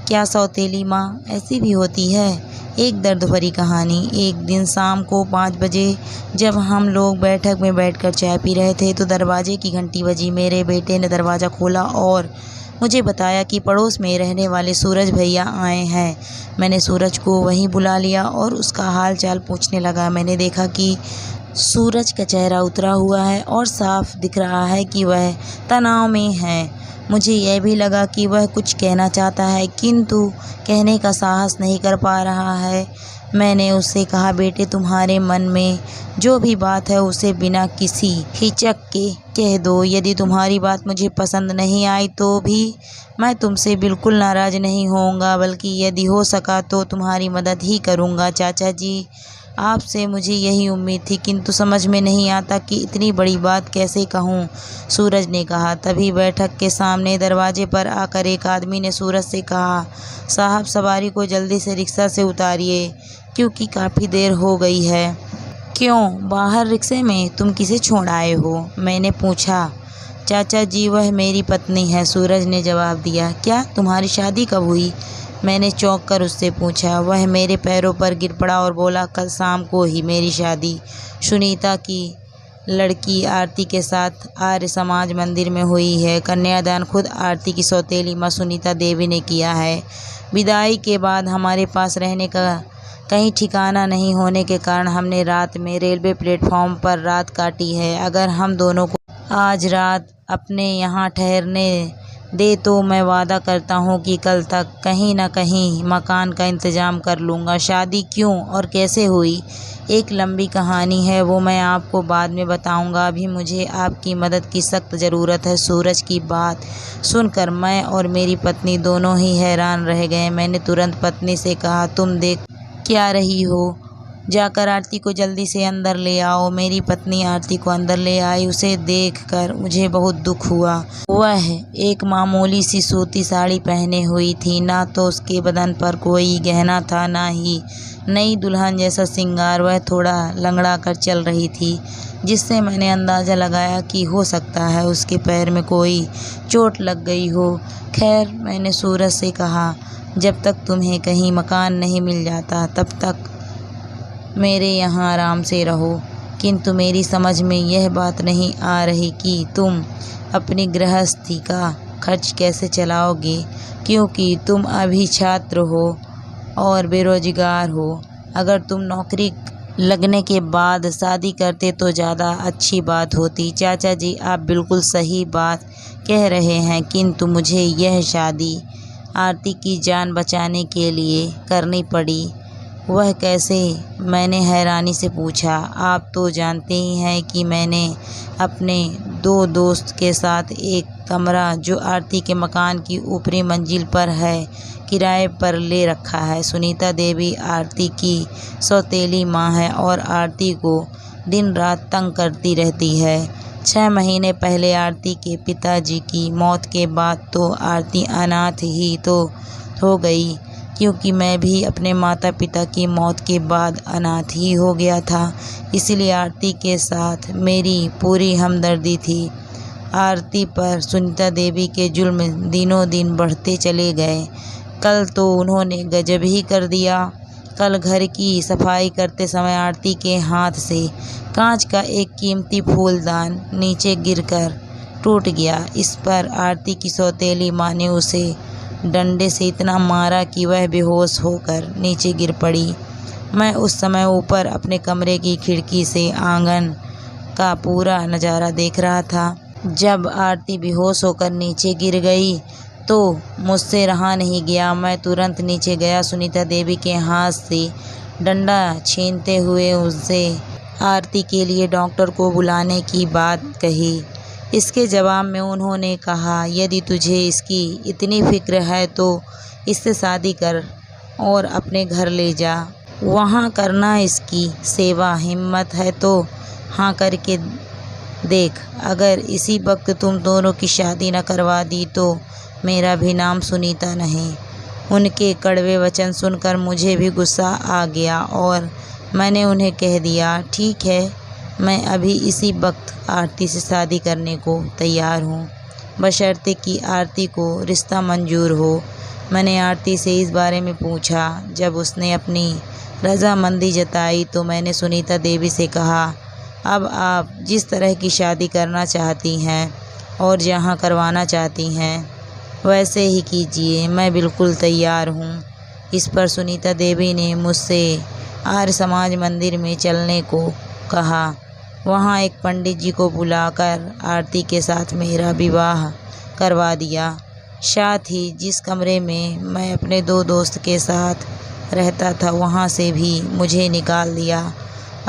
क्या सौतेली माँ ऐसी भी होती है? एक दर्द भरी कहानी। एक दिन शाम को 5 बजे जब हम लोग बैठक में बैठकर चाय पी रहे थे तो दरवाजे की घंटी बजी। मेरे बेटे ने दरवाज़ा खोला और मुझे बताया कि पड़ोस में रहने वाले सूरज भैया आए हैं। मैंने सूरज को वहीं बुला लिया और उसका हाल चाल पूछने लगा। मैंने देखा कि सूरज का चेहरा उतरा हुआ है और साफ दिख रहा है कि वह तनाव में है। मुझे यह भी लगा कि वह कुछ कहना चाहता है किंतु कहने का साहस नहीं कर पा रहा है। मैंने उससे कहा, बेटे तुम्हारे मन में जो भी बात है उसे बिना किसी हिचक के कह दो। यदि तुम्हारी बात मुझे पसंद नहीं आई तो भी मैं तुमसे बिल्कुल नाराज़ नहीं होऊंगा, बल्कि यदि हो सका तो तुम्हारी मदद ही करूंगा। चाचा जी, आपसे मुझे यही उम्मीद थी किंतु समझ में नहीं आता कि इतनी बड़ी बात कैसे कहूँ, सूरज ने कहा। तभी बैठक के सामने दरवाजे पर आकर एक आदमी ने सूरज से कहा, साहब सवारी को जल्दी से रिक्शा से उतारिए क्योंकि काफ़ी देर हो गई है। क्यों, बाहर रिक्शे में? तुम किसे छोड़ आए हो? मैंने पूछा। चाचा जी, वह मेरी पत्नी है, सूरज ने जवाब दिया। क्या, तुम्हारी शादी कब हुई? मैंने चौंक कर उससे पूछा। वह मेरे पैरों पर गिर पड़ा और बोला, कल शाम को ही मेरी शादी सुनीता की लड़की आरती के साथ आर्य समाज मंदिर में हुई है। कन्यादान खुद आरती की सौतेली माँ सुनीता देवी ने किया है। विदाई के बाद हमारे पास रहने का कहीं ठिकाना नहीं होने के कारण हमने रात में रेलवे प्लेटफॉर्म पर रात काटी है। अगर हम दोनों को आज रात अपने यहाँ ठहरने दे तो मैं वादा करता हूँ कि कल तक कहीं न कहीं मकान का इंतज़ाम कर लूँगा। शादी क्यों और कैसे हुई, एक लंबी कहानी है, वो मैं आपको बाद में बताऊँगा। अभी मुझे आपकी मदद की सख्त ज़रूरत है। सूरज की बात सुनकर मैं और मेरी पत्नी दोनों ही हैरान रह गए। मैंने तुरंत पत्नी से कहा, तुम देख क्या रही हो, जाकर आरती को जल्दी से अंदर ले आओ। मेरी पत्नी आरती को अंदर ले आई। उसे देखकर मुझे बहुत दुख हुआ। वह एक मामूली सी सूती साड़ी पहने हुई थी, ना तो उसके बदन पर कोई गहना था, ना ही नई दुल्हन जैसा श्रृंगार। वह थोड़ा लंगड़ा कर चल रही थी, जिससे मैंने अंदाज़ा लगाया कि हो सकता है उसके पैर में कोई चोट लग गई हो। खैर, मैंने सूरज से कहा, जब तक तुम्हें कहीं मकान नहीं मिल जाता तब तक मेरे यहाँ आराम से रहो। किंतु मेरी समझ में यह बात नहीं आ रही कि तुम अपनी गृहस्थी का खर्च कैसे चलाओगे, क्योंकि तुम अभी छात्र हो और बेरोजगार हो। अगर तुम नौकरी लगने के बाद शादी करते तो ज़्यादा अच्छी बात होती। चाचा जी, आप बिल्कुल सही बात कह रहे हैं, किंतु मुझे यह शादी आरती की जान बचाने के लिए करनी पड़ी। वह कैसे, मैंने हैरानी से पूछा। आप तो जानते ही हैं कि मैंने अपने 2 दोस्त के साथ एक कमरा जो आरती के मकान की ऊपरी मंजिल पर है किराए पर ले रखा है। सुनीता देवी आरती की सौतेली माँ है और आरती को दिन रात तंग करती रहती है। 6 महीने पहले आरती के पिताजी की मौत के बाद तो आरती अनाथ ही तो हो गई, क्योंकि मैं भी अपने माता पिता की मौत के बाद अनाथ ही हो गया था। इसलिए आरती के साथ मेरी पूरी हमदर्दी थी। आरती पर सुनीता देवी के जुल्म दिनों दिन बढ़ते चले गए। कल तो उन्होंने गजब ही कर दिया। कल घर की सफाई करते समय आरती के हाथ से कांच का एक कीमती फूलदान नीचे गिरकर टूट गया। इस पर आरती की सौतेली माँ ने उसे डंडे से इतना मारा कि वह बेहोश होकर नीचे गिर पड़ी। मैं उस समय ऊपर अपने कमरे की खिड़की से आंगन का पूरा नज़ारा देख रहा था। जब आरती बेहोश होकर नीचे गिर गई तो मुझसे रहा नहीं गया। मैं तुरंत नीचे गया, सुनीता देवी के हाथ से डंडा छीनते हुए उससे आरती के लिए डॉक्टर को बुलाने की बात कही। इसके जवाब में उन्होंने कहा, यदि तुझे इसकी इतनी फिक्र है तो इससे शादी कर और अपने घर ले जा, वहाँ करना इसकी सेवा। हिम्मत है तो हाँ करके देख। अगर इसी वक्त तुम दोनों की शादी न करवा दी तो मेरा भी नाम सुनीता नहीं। उनके कड़वे वचन सुनकर मुझे भी गुस्सा आ गया और मैंने उन्हें कह दिया, ठीक है, मैं अभी इसी वक्त आरती से शादी करने को तैयार हूँ, बशर्ते कि आरती को रिश्ता मंजूर हो। मैंने आरती से इस बारे में पूछा। जब उसने अपनी रजामंदी जताई तो मैंने सुनीता देवी से कहा, अब आप जिस तरह की शादी करना चाहती हैं और जहाँ करवाना चाहती हैं वैसे ही कीजिए, मैं बिल्कुल तैयार हूँ। इस पर सुनीता देवी ने मुझसे आर्य समाज मंदिर में चलने को कहा। वहाँ एक पंडित जी को बुलाकर आरती के साथ मेरा विवाह करवा दिया। साथ ही जिस कमरे में मैं अपने 2 दोस्त के साथ रहता था वहाँ से भी मुझे निकाल दिया।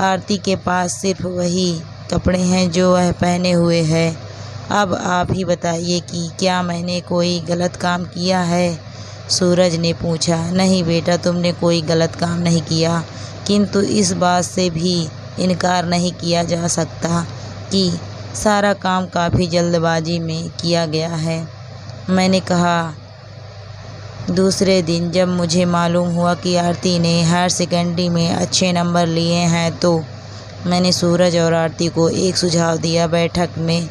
आरती के पास सिर्फ वही कपड़े हैं जो वह पहने हुए है। अब आप ही बताइए कि क्या मैंने कोई गलत काम किया है? सूरज ने पूछा। नहीं बेटा, तुमने कोई गलत काम नहीं किया, किंतु इस बात से भी इनकार नहीं किया जा सकता कि सारा काम काफ़ी जल्दबाजी में किया गया है। मैंने कहा। दूसरे दिन जब मुझे मालूम हुआ कि आरती ने हायर सेकेंडरी में अच्छे नंबर लिए हैं तो मैंने सूरज और आरती को एक सुझाव दिया। बैठक में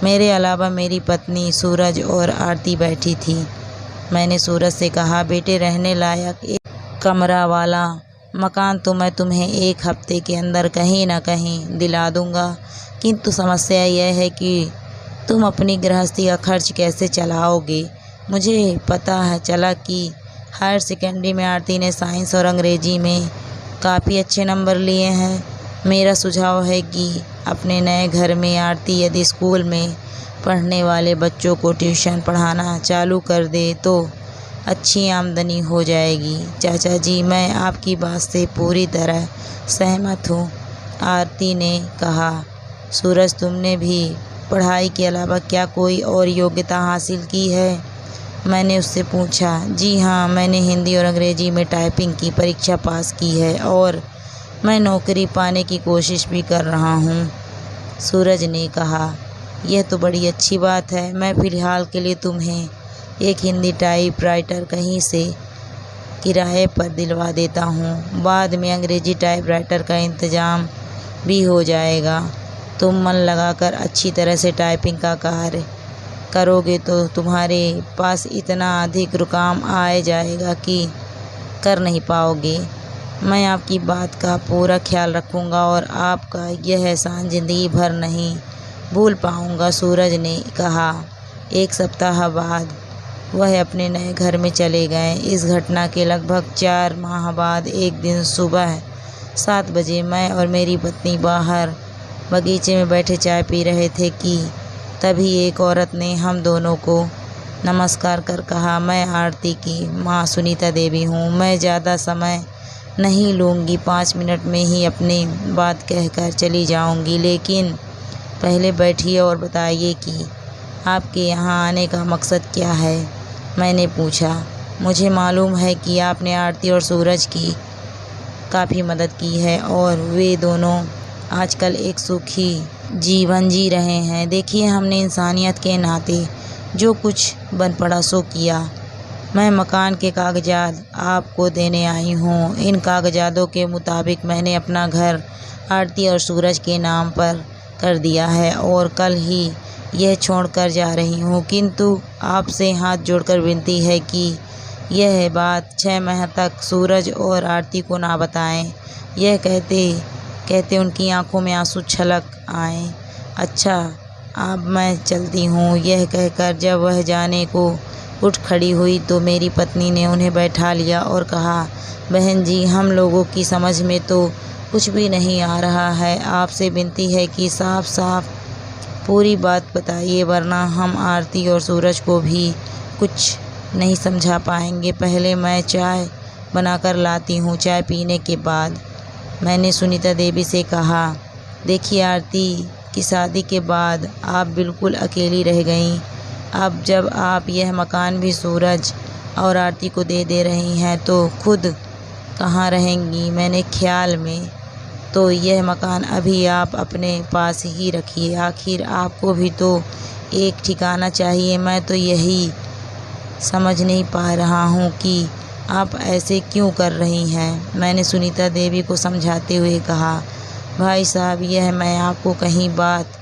मेरे अलावा मेरी पत्नी, सूरज और आरती बैठी थी। मैंने सूरज से कहा, बेटे, रहने लायक एक कमरा वाला मकान तो मैं तुम्हें 1 हफ्ते के अंदर कहीं ना कहीं दिला दूंगा, किंतु समस्या यह है कि तुम अपनी गृहस्थी का खर्च कैसे चलाओगे। मुझे पता है चला कि हायर सेकेंडरी में आरती ने साइंस और अंग्रेजी में काफ़ी अच्छे नंबर लिए हैं। मेरा सुझाव है कि अपने नए घर में आरती यदि स्कूल में पढ़ने वाले बच्चों को ट्यूशन पढ़ाना चालू कर दे तो अच्छी आमदनी हो जाएगी। चाचा जी, मैं आपकी बात से पूरी तरह सहमत हूँ, आरती ने कहा। सूरज, तुमने भी पढ़ाई के अलावा क्या कोई और योग्यता हासिल की है? मैंने उससे पूछा। जी हाँ, मैंने हिंदी और अंग्रेजी में टाइपिंग की परीक्षा पास की है और मैं नौकरी पाने की कोशिश भी कर रहा हूँ, सूरज ने कहा। यह तो बड़ी अच्छी बात है। मैं फ़िलहाल के लिए तुम्हें एक हिंदी टाइपराइटर कहीं से किराए पर दिलवा देता हूँ। बाद में अंग्रेजी टाइपराइटर का इंतज़ाम भी हो जाएगा। तुम मन लगाकर अच्छी तरह से टाइपिंग का कार्य करोगे तो तुम्हारे पास इतना अधिक रकम आ जाएगा कि कर नहीं पाओगे। मैं आपकी बात का पूरा ख्याल रखूँगा और आपका यह एहसान ज़िंदगी भर नहीं भूल पाऊँगा, सूरज ने कहा। 1 सप्ताह बाद वह अपने नए घर में चले गए। इस घटना के लगभग 4 माह बाद एक दिन सुबह 7 बजे मैं और मेरी पत्नी बाहर बगीचे में बैठे चाय पी रहे थे कि तभी एक औरत ने हम दोनों को नमस्कार कर कहा, मैं आरती की माँ सुनीता देवी हूँ। मैं ज़्यादा समय नहीं लूँगी, 5 मिनट में ही अपनी बात कहकर चली जाऊँगी, लेकिन पहले बैठिए और बताइए कि आपके यहाँ आने का मकसद क्या है? मैंने पूछा। मुझे मालूम है कि आपने आरती और सूरज की काफ़ी मदद की है और वे दोनों आजकल एक सुखी जीवन जी रहे हैं। देखिए, हमने इंसानियत के नाते जो कुछ बन पड़ा सो किया। मैं मकान के कागजात आपको देने आई हूँ। इन कागजातों के मुताबिक मैंने अपना घर आरती और सूरज के नाम पर कर दिया है और कल ही यह छोड़कर जा रही हूँ, किंतु आपसे हाथ जोड़कर विनती है कि यह बात 6 माह तक सूरज और आरती को ना बताएं। यह कहते उनकी आंखों में आंसू छलक आए। अच्छा, अब मैं चलती हूँ। यह कहकर जब वह जाने को उठ खड़ी हुई तो मेरी पत्नी ने उन्हें बैठा लिया और कहा, बहन जी, हम लोगों की समझ में तो कुछ भी नहीं आ रहा है। आपसे विनती है कि साफ साफ पूरी बात बताइए, वरना हम आरती और सूरज को भी कुछ नहीं समझा पाएंगे। पहले मैं चाय बनाकर लाती हूँ। चाय पीने के बाद मैंने सुनीता देवी से कहा, देखिए, आरती की शादी के बाद आप बिल्कुल अकेली रह गईं। अब जब आप यह मकान भी सूरज और आरती को दे रही हैं तो खुद कहाँ रहेंगी? मैंने ख्याल में तो यह मकान अभी आप अपने पास ही रखिए। आखिर आपको भी तो एक ठिकाना चाहिए। मैं तो यही समझ नहीं पा रहा हूँ कि आप ऐसे क्यों कर रही हैं। मैंने सुनीता देवी को समझाते हुए कहा, भाई साहब, यह मैं आपको कहीं बात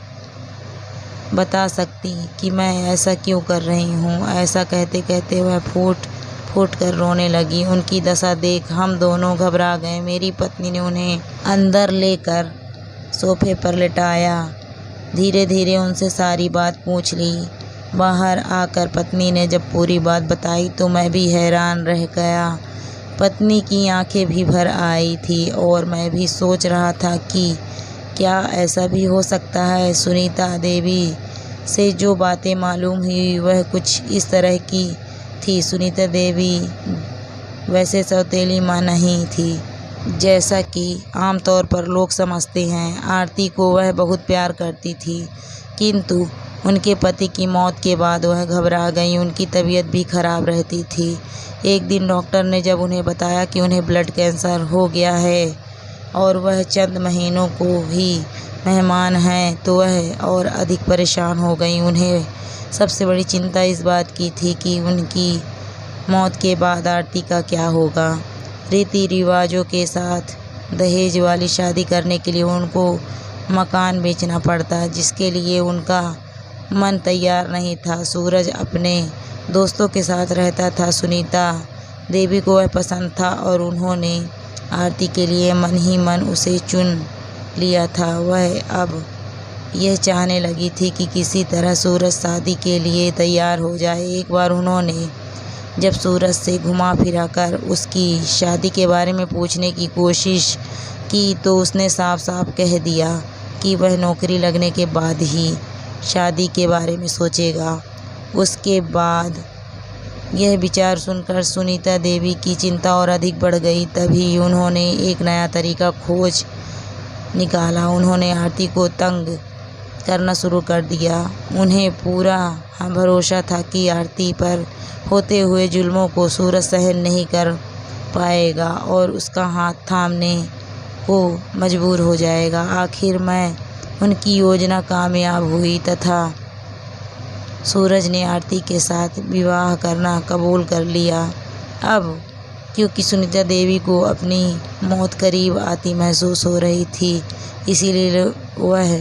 बता सकती कि मैं ऐसा क्यों कर रही हूँ। ऐसा कहते कहते वह फूट फूटकर रोने लगी। उनकी दशा देख हम दोनों घबरा गए। मेरी पत्नी ने उन्हें अंदर लेकर सोफे पर लिटाया। धीरे धीरे उनसे सारी बात पूछ ली। बाहर आकर पत्नी ने जब पूरी बात बताई तो मैं भी हैरान रह गया। पत्नी की आंखें भी भर आई थी और मैं भी सोच रहा था कि क्या ऐसा भी हो सकता है। सुनीता देवी से जो बातें मालूम हुई वह कुछ इस तरह की थी। सुनीता देवी वैसे सौतेली माँ नहीं थी जैसा कि आमतौर पर लोग समझते हैं। आरती को वह बहुत प्यार करती थी, किंतु उनके पति की मौत के बाद वह घबरा गई। उनकी तबीयत भी खराब रहती थी। एक दिन डॉक्टर ने जब उन्हें बताया कि उन्हें ब्लड कैंसर हो गया है और वह चंद महीनों को ही मेहमान हैं, तो वह और अधिक परेशान हो गई। उन्हें सबसे बड़ी चिंता इस बात की थी कि उनकी मौत के बाद आरती का क्या होगा। रीति रिवाजों के साथ दहेज वाली शादी करने के लिए उनको मकान बेचना पड़ता, जिसके लिए उनका मन तैयार नहीं था। सूरज अपने दोस्तों के साथ रहता था। सुनीता देवी को वह पसंद था और उन्होंने आरती के लिए मन ही मन उसे चुन लिया था। वह अब यह चाहने लगी थी कि किसी तरह सूरज शादी के लिए तैयार हो जाए। एक बार उन्होंने जब सूरज से घुमा फिरा कर उसकी शादी के बारे में पूछने की कोशिश की तो उसने साफ साफ कह दिया कि वह नौकरी लगने के बाद ही शादी के बारे में सोचेगा। उसके बाद यह विचार सुनकर सुनीता देवी की चिंता और अधिक बढ़ गई। तभी उन्होंने एक नया तरीका खोज निकाला। उन्होंने आरती को तंग करना शुरू कर दिया। उन्हें पूरा भरोसा था कि आरती पर होते हुए जुल्मों को सूरज सहन नहीं कर पाएगा और उसका हाथ थामने को मजबूर हो जाएगा। आखिर में उनकी योजना कामयाब हुई तथा सूरज ने आरती के साथ विवाह करना कबूल कर लिया। अब क्योंकि सुनीता देवी को अपनी मौत करीब आती महसूस हो रही थी, इसीलिए वह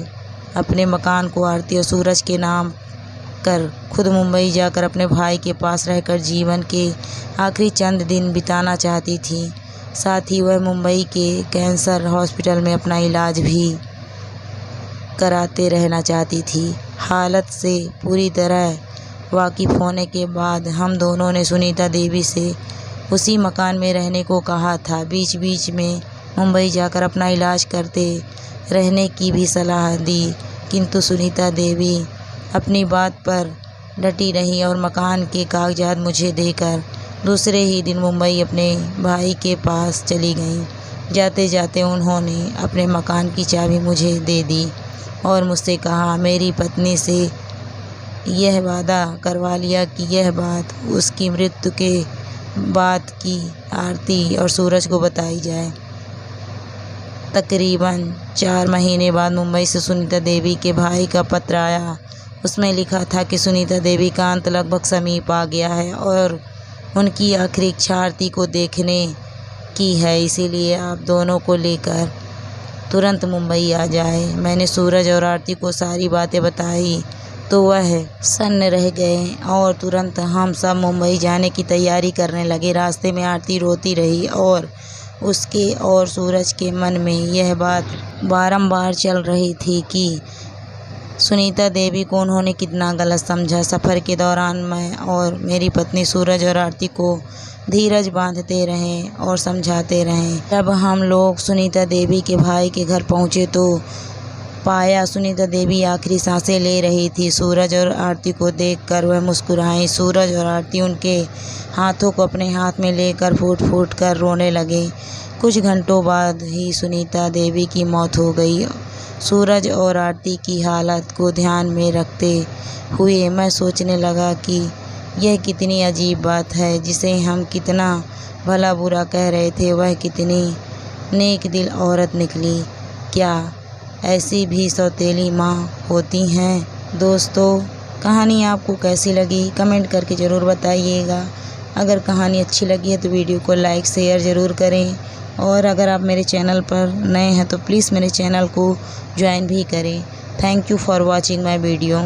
अपने मकान को आरती और सूरज के नाम कर खुद मुंबई जाकर अपने भाई के पास रहकर जीवन के आखिरी चंद दिन बिताना चाहती थी। साथ ही वह मुंबई के कैंसर हॉस्पिटल में अपना इलाज भी कराते रहना चाहती थी। हालत से पूरी तरह वाकिफ़ होने के बाद हम दोनों ने सुनीता देवी से उसी मकान में रहने को कहा था। बीच बीच में मुंबई जाकर अपना इलाज करते रहने की भी सलाह दी, किंतु सुनीता देवी अपनी बात पर डटी रही और मकान के कागजात मुझे देकर दूसरे ही दिन मुंबई अपने भाई के पास चली गई। जाते जाते उन्होंने अपने मकान की चाबी मुझे दे दी और मुझसे कहा, मेरी पत्नी से यह वादा करवा लिया कि यह बात उसकी मृत्यु के बाद की आरती और सूरज को बताई जाए। तकरीबन 4 महीने बाद मुंबई से सुनीता देवी के भाई का पत्र आया। उसमें लिखा था कि सुनीता देवी का अंत लगभग समीप आ गया है और उनकी आखिरी इच्छा आरती को देखने की है, इसीलिए आप दोनों को लेकर तुरंत मुंबई आ जाए। मैंने सूरज और आरती को सारी बातें बताई तो वह सन्न रह गए और तुरंत हम सब मुंबई जाने की तैयारी करने लगे। रास्ते में आरती रोती रही और उसके और सूरज के मन में यह बात बारंबार चल रही थी कि सुनीता देवी को उन्होंने कितना गलत समझा। सफ़र के दौरान मैं और मेरी पत्नी सूरज और आरती को धीरज बांधते रहें और समझाते रहें। जब हम लोग सुनीता देवी के भाई के घर पहुँचे तो पाया सुनीता देवी आखिरी सांसें ले रही थी। सूरज और आरती को देखकर वह मुस्कुराई। सूरज और आरती उनके हाथों को अपने हाथ में लेकर फूट फूट कर रोने लगे। कुछ घंटों बाद ही सुनीता देवी की मौत हो गई। सूरज और आरती की हालत को ध्यान में रखते हुए मैं सोचने लगा कि यह कितनी अजीब बात है। जिसे हम कितना भला बुरा कह रहे थे वह कितनी नेक दिल औरत निकली। क्या ऐसी भी सौतेली माँ होती हैं? दोस्तों, कहानी आपको कैसी लगी कमेंट करके ज़रूर बताइएगा। अगर कहानी अच्छी लगी है तो वीडियो को लाइक शेयर ज़रूर करें और अगर आप मेरे चैनल पर नए हैं तो प्लीज़ मेरे चैनल को ज्वाइन भी करें। Thank you for watching my video.